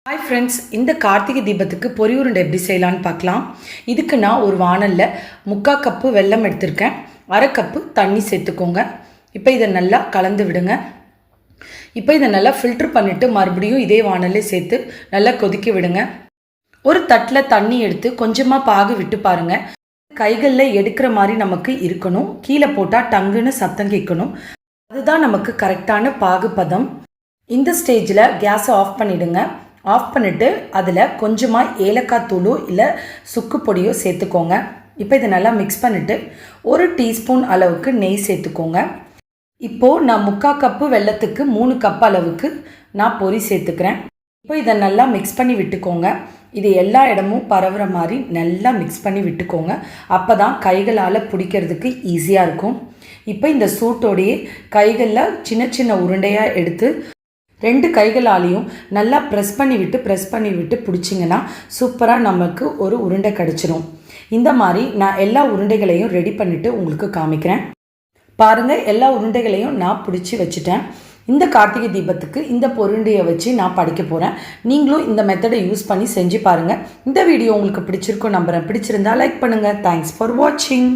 Hi friends, இந்த கார்த்திகை தீபத்துக்கு பொரி உருண்டை எப்படி செய்யலான்னு பார்க்கலாம். இதுக்கு நான் ஒரு வானலில் 3/4 கப்பு வெல்லம் எடுத்திருக்கேன். 1/2 கப்பு தண்ணி சேர்த்துக்கோங்க. இப்போ இதை நல்லா கலந்து விடுங்க. இப்போ இதை நல்லா ஃபில்ட்ரு பண்ணிவிட்டு மறுபடியும் இதே வானல்லே சேர்த்து நல்லா கொதிக்க விடுங்க. ஒரு தட்டில் தண்ணி எடுத்து கொஞ்சமாக பாகு விட்டு பாருங்கள். கைகளில் எடுக்கிற மாதிரி நமக்கு இருக்கணும். கீழே போட்டால் டங்குன்னு சத்தம் கேட்கணும். அதுதான் நமக்கு கரெக்டான பாகு பதம். இந்த ஸ்டேஜில் கேஸை ஆஃப் பண்ணிவிடுங்க. ஆஃப் பண்ணிவிட்டு அதில் கொஞ்சமாக ஏலக்காய் தூளோ இல்லை சுக்கு பொடியோ சேர்த்துக்கோங்க. இப்போ இதை நல்லா மிக்ஸ் பண்ணிவிட்டு 1 டீஸ்பூன் அளவுக்கு நெய் சேர்த்துக்கோங்க. இப்போது நான் 3/4 கப்பு வெல்லத்துக்கு 3 கப் அளவுக்கு நான் பொரி சேர்த்துக்கிறேன். இப்போ இதை நல்லா மிக்ஸ் பண்ணி விட்டுக்கோங்க. இது எல்லா இடமும் பரவுற மாதிரி நல்லா மிக்ஸ் பண்ணி விட்டுக்கோங்க. அப்போ தான் கைகளால் பிடிக்கிறதுக்கு ஈஸியாக இருக்கும். இப்போ இந்த சூட்டோடையே கைகளில் சின்ன சின்ன உருண்டையாக எடுத்து 2 கைகளாலையும் நல்லா ப்ரெஸ் பண்ணி விட்டு பிடிச்சிங்கன்னா சூப்பராக நமக்கு ஒரு உருண்டை கிடச்சிரும். இந்த மாதிரி நான் எல்லா உருண்டைகளையும் ரெடி பண்ணிவிட்டு உங்களுக்கு காமிக்கிறேன். பாருங்கள், எல்லா உருண்டைகளையும் நான் பிடிச்சி வச்சுட்டேன். இந்த கார்த்திகை தீபத்துக்கு இந்த பொருண்டையை வச்சு நான் படிக்க போகிறேன். நீங்களும் இந்த மெத்தடை யூஸ் பண்ணி செஞ்சு பாருங்கள். இந்த வீடியோ உங்களுக்கு பிடிச்சிருக்கும் நம்புகிறேன். பிடிச்சிருந்தா லைக் பண்ணுங்கள். தேங்க்ஸ் ஃபார் வாட்சிங்.